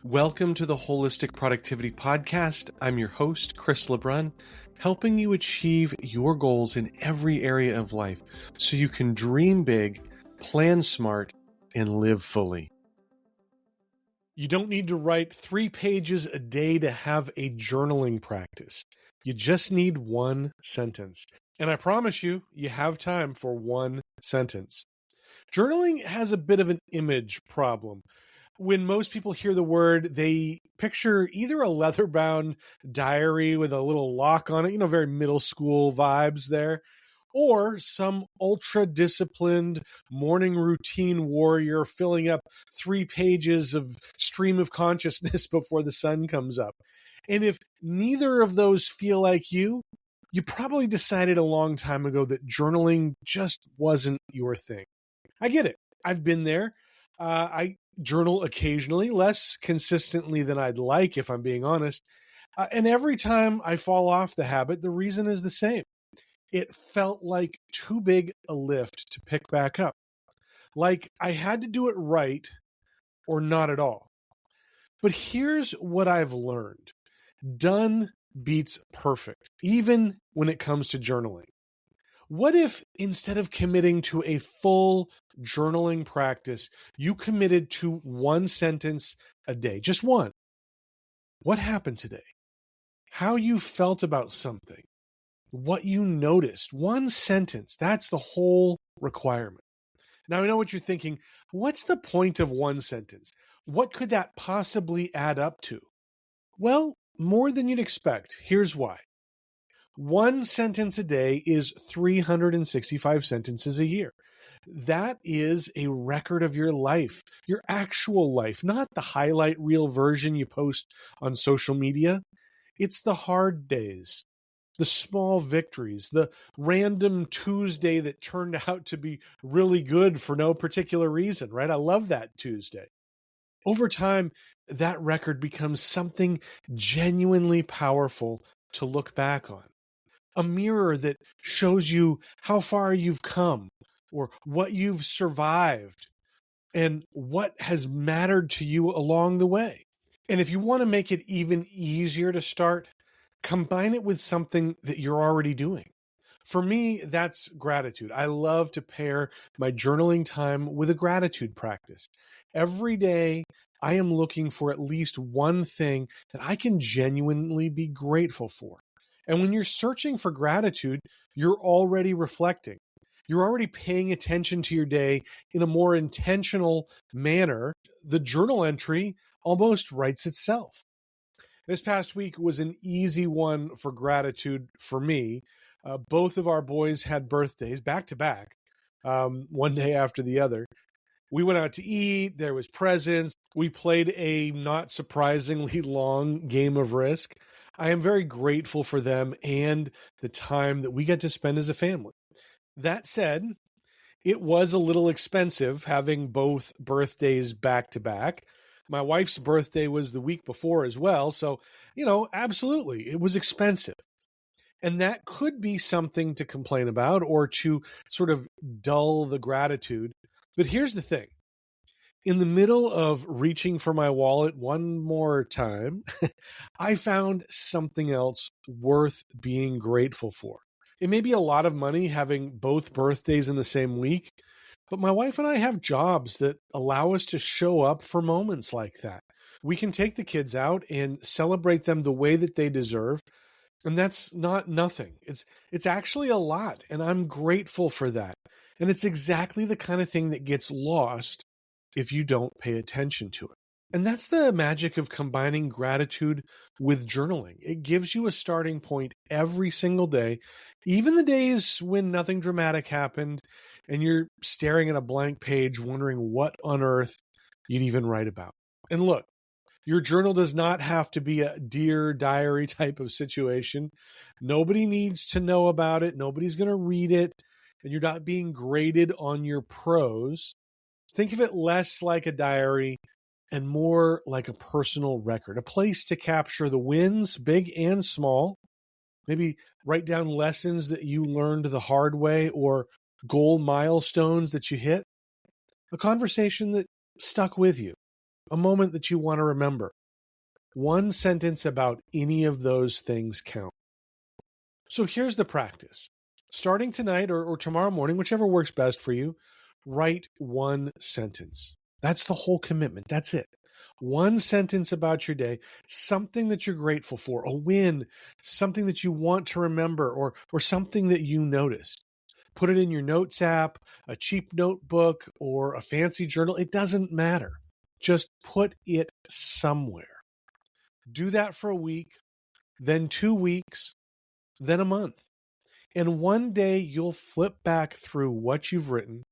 Welcome to the Wholistic Productivity Podcast. I'm your host, Chris LeBrun, helping you achieve your goals in every area of life so you can dream big, plan smart, and live fully. You don't need to write 3 pages a day to have a journaling practice. You just need one sentence. And I promise you, you have time for one sentence. Journaling has a bit of an image problem. When most people hear the word, they picture either a leather-bound diary with a little lock on it, very middle school vibes there, or some ultra-disciplined morning routine warrior filling up 3 pages of stream of consciousness before the sun comes up. And if neither of those feel like you probably decided a long time ago that journaling just wasn't your thing. I get it. I've been there. I journal occasionally, less consistently than I'd like, if I'm being honest. And every time I fall off the habit, the reason is the same. It felt like too big a lift to pick back up. Like I had to do it right or not at all. But here's what I've learned. Done beats perfect, even when it comes to journaling. What if instead of committing to a full journaling practice, you committed to one sentence a day, just one? What happened today? How you felt about something? What you noticed? One sentence, that's the whole requirement. Now, I know what you're thinking. What's the point of one sentence? What could that possibly add up to? Well, more than you'd expect. Here's why. One sentence a day is 365 sentences a year. That is a record of your life, your actual life, not the highlight reel version you post on social media. It's the hard days, the small victories, the random Tuesday that turned out to be really good for no particular reason, right? I love that Tuesday. Over time, that record becomes something genuinely powerful to look back on. A mirror that shows you how far you've come or what you've survived and what has mattered to you along the way. And if you want to make it even easier to start, combine it with something that you're already doing. For me, that's gratitude. I love to pair my journaling time with a gratitude practice. Every day, I am looking for at least one thing that I can genuinely be grateful for. And when you're searching for gratitude, you're already reflecting. You're already paying attention to your day in a more intentional manner. The journal entry almost writes itself. This past week was an easy one for gratitude for me. Both of our boys had birthdays back to back, one day after the other. We went out to eat. There was presents. We played a not surprisingly long game of Risk. I am very grateful for them and the time that we get to spend as a family. That said, it was a little expensive having both birthdays back to back. My wife's birthday was the week before as well. So, absolutely, it was expensive. And that could be something to complain about or to sort of dull the gratitude. But here's the thing. In the middle of reaching for my wallet one more time, I found something else worth being grateful for. It may be a lot of money having both birthdays in the same week, but my wife and I have jobs that allow us to show up for moments like that. We can take the kids out and celebrate them the way that they deserve, and that's not nothing. It's actually a lot, and I'm grateful for that. And it's exactly the kind of thing that gets lost if you don't pay attention to it. And that's the magic of combining gratitude with journaling. It gives you a starting point every single day, even the days when nothing dramatic happened and you're staring at a blank page wondering what on earth you'd even write about. And look, your journal does not have to be a Dear Diary type of situation. Nobody needs to know about it. Nobody's going to read it. And you're not being graded on your prose. Think of it less like a diary and more like a personal record, a place to capture the wins, big and small. Maybe write down lessons that you learned the hard way or goal milestones that you hit. A conversation that stuck with you. a moment that you want to remember. One sentence about any of those things count. So here's the practice. Starting tonight or tomorrow morning, whichever works best for you, write one sentence. That's the whole commitment. That's it. One sentence about your day, something that you're grateful for, a win, something that you want to remember, or something that you noticed. Put it in your notes app, a cheap notebook, or a fancy journal. It doesn't matter. Just put it somewhere. Do that for a week, then 2 weeks, then a month. And one day you'll flip back through what you've written.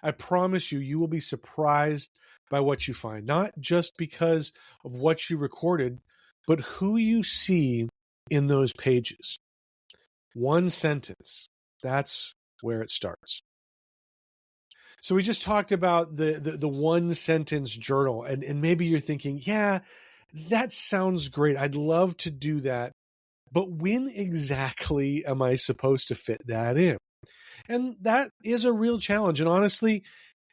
I promise you, you will be surprised by what you find, not just because of what you recorded, but who you see in those pages. One sentence, that's where it starts. So we just talked about the one sentence journal, and maybe you're thinking, yeah, that sounds great. I'd love to do that. But when exactly am I supposed to fit that in? And that is a real challenge. And honestly,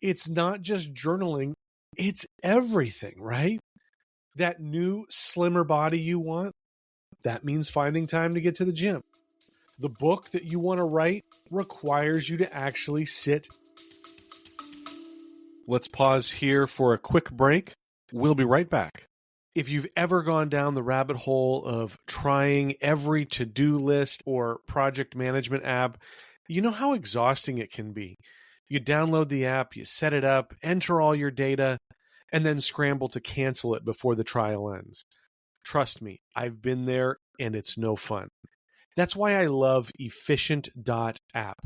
it's not just journaling, it's everything, right? That new, slimmer body you want, that means finding time to get to the gym. The book that you want to write requires you to actually sit. Let's pause here for a quick break. We'll be right back. If you've ever gone down the rabbit hole of trying every to-do list or project management app, you know how exhausting it can be. You download the app, you set it up, enter all your data, and then scramble to cancel it before the trial ends. Trust me, I've been there and it's no fun. That's why I love Efficient.app.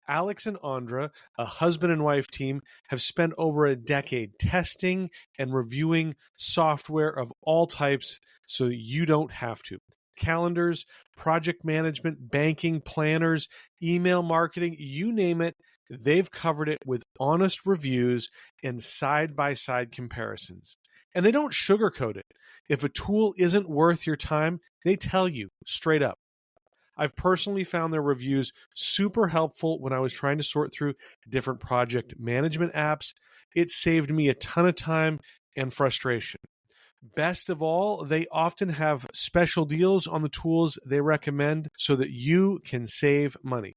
Alex and Andra, a husband and wife team, have spent over a decade testing and reviewing software of all types so that you don't have to. Calendars, project management, banking, planners, email marketing, you name it, they've covered it with honest reviews and side-by-side comparisons. And they don't sugarcoat it. If a tool isn't worth your time, they tell you straight up. I've personally found their reviews super helpful when I was trying to sort through different project management apps. It saved me a ton of time and frustration. Best of all, they often have special deals on the tools they recommend so that you can save money.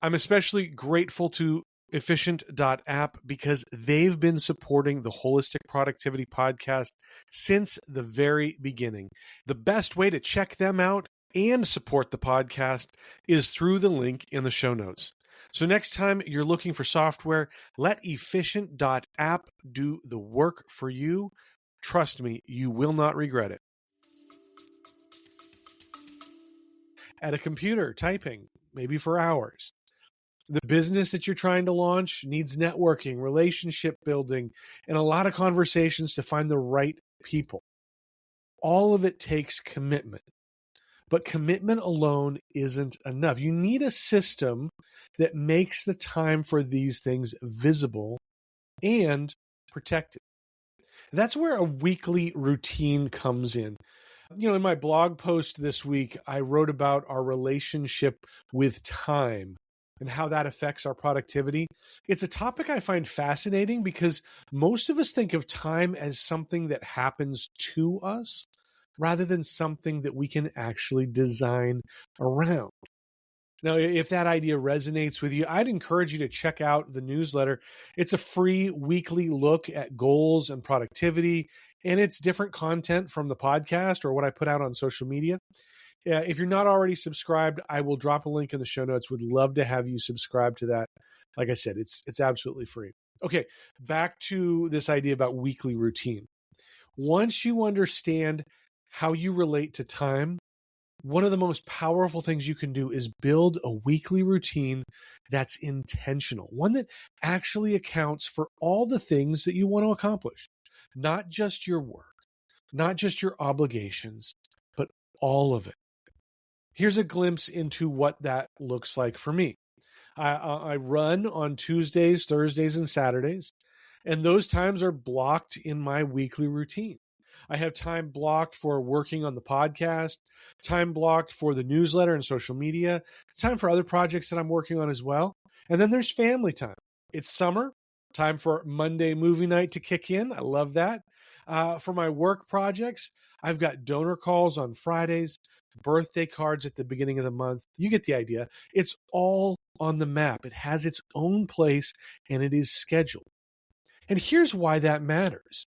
I'm especially grateful to Efficient.app because they've been supporting the Wholistic Productivity Podcast since the very beginning. The best way to check them out and support the podcast is through the link in the show notes. So next time you're looking for software, let Efficient.app do the work for you. Trust me, you will not regret it. At a computer, typing, maybe for hours. The business that you're trying to launch needs networking, relationship building, and a lot of conversations to find the right people. All of it takes commitment. But commitment alone isn't enough. You need a system that makes the time for these things visible and protected. That's where a weekly routine comes in. You know, in my blog post this week, I wrote about our relationship with time and how that affects our productivity. It's a topic I find fascinating because most of us think of time as something that happens to us, rather than something that we can actually design around. Now, if that idea resonates with you, I'd encourage you to check out the newsletter. It's a free weekly look at goals and productivity, and it's different content from the podcast or what I put out on social media. If you're not already subscribed, I will drop a link in the show notes. Would love to have you subscribe to that. Like I said, it's absolutely free. Okay, back to this idea about weekly routine. Once you understand how you relate to time, one of the most powerful things you can do is build a weekly routine that's intentional, one that actually accounts for all the things that you want to accomplish, not just your work, not just your obligations, but all of it. Here's a glimpse into what that looks like for me. I run on Tuesdays, Thursdays, and Saturdays, and those times are blocked in my weekly routine. I have time blocked for working on the podcast, time blocked for the newsletter and social media, time for other projects that I'm working on as well. And then there's family time. It's summer, time for Monday movie night to kick in. I love that. For my work projects, I've got donor calls on Fridays, birthday cards at the beginning of the month. You get the idea. It's all on the map. It has its own place and it is scheduled. And here's why that matters.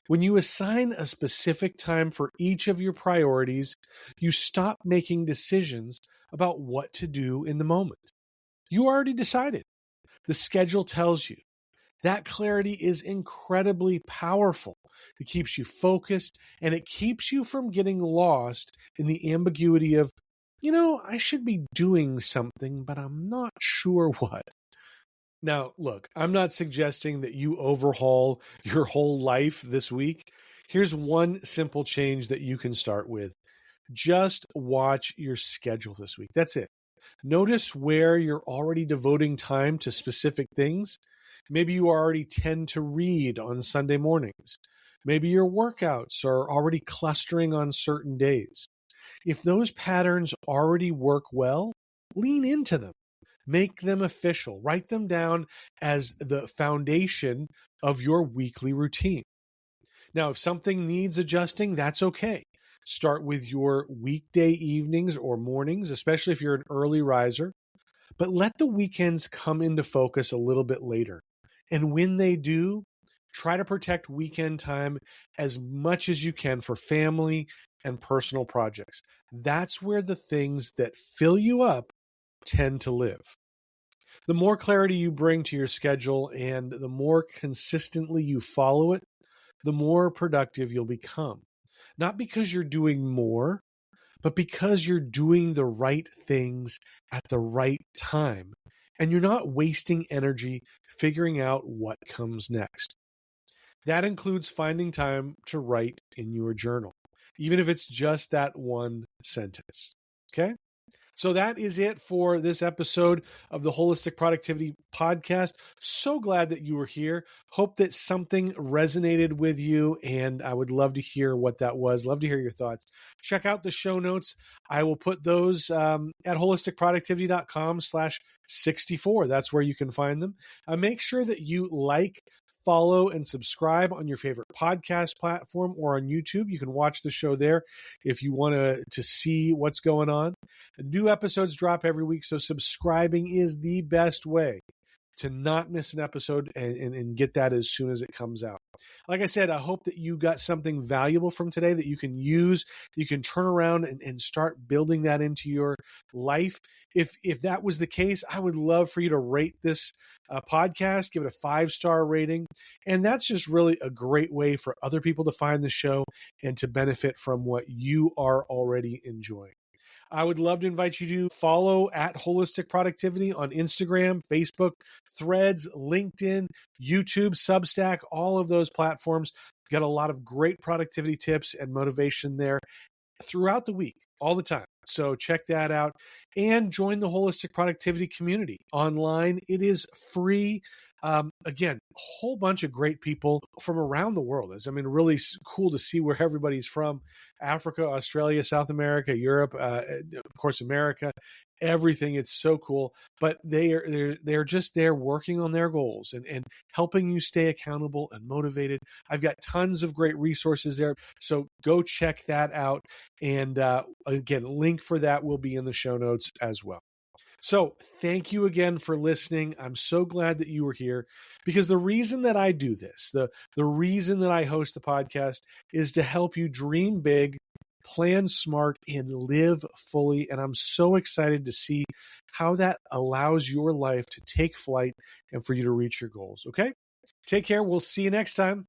When you assign a specific time for each of your priorities, you stop making decisions about what to do in the moment. You already decided. The schedule tells you. That clarity is incredibly powerful. It keeps you focused and it keeps you from getting lost in the ambiguity of, I should be doing something, but I'm not sure what. Now, look, I'm not suggesting that you overhaul your whole life this week. Here's one simple change that you can start with. Just watch your schedule this week. That's it. Notice where you're already devoting time to specific things. Maybe you already tend to read on Sunday mornings. Maybe your workouts are already clustering on certain days. If those patterns already work well, lean into them. Make them official. Write them down as the foundation of your weekly routine. Now, if something needs adjusting, that's okay. Start with your weekday evenings or mornings, especially if you're an early riser. But let the weekends come into focus a little bit later. And when they do, try to protect weekend time as much as you can for family and personal projects. That's where the things that fill you up tend to live. The more clarity you bring to your schedule and the more consistently you follow it, the more productive you'll become. Not because you're doing more, but because you're doing the right things at the right time. And you're not wasting energy figuring out what comes next. That includes finding time to write in your journal, even if it's just that one sentence. Okay? So that is it for this episode of the Wholistic Productivity Podcast. So glad that you were here. Hope that something resonated with you, and I would love to hear what that was. Love to hear your thoughts. Check out the show notes. I will put those at holisticproductivity.com/64. That's where you can find them. Make sure that you follow, and subscribe on your favorite podcast platform or on YouTube. You can watch the show there if you want to see what's going on. New episodes drop every week, so subscribing is the best way to not miss an episode and get that as soon as it comes out. Like I said, I hope that you got something valuable from today that you can use, that you can turn around and start building that into your life. If that was the case, I would love for you to rate this podcast, give it a 5-star rating. And that's just really a great way for other people to find the show and to benefit from what you are already enjoying. I would love to invite you to follow at Wholistic Productivity on Instagram, Facebook, Threads, LinkedIn, YouTube, Substack, all of those platforms. Got a lot of great productivity tips and motivation there throughout the week, all the time. So check that out and join the Wholistic Productivity community online. It is free. Again, a whole bunch of great people from around the world. Really cool to see where everybody's from. Africa, Australia, South America, Europe, of course, America, everything. It's so cool. But they're just there working on their goals and helping you stay accountable and motivated. I've got tons of great resources there. So go check that out. And again, link for that will be in the show notes as well. So thank you again for listening. I'm so glad that you were here, because the reason that I do this, the reason that I host the podcast, is to help you dream big, plan smart, and live fully. And I'm so excited to see how that allows your life to take flight and for you to reach your goals. Okay? Take care. We'll see you next time.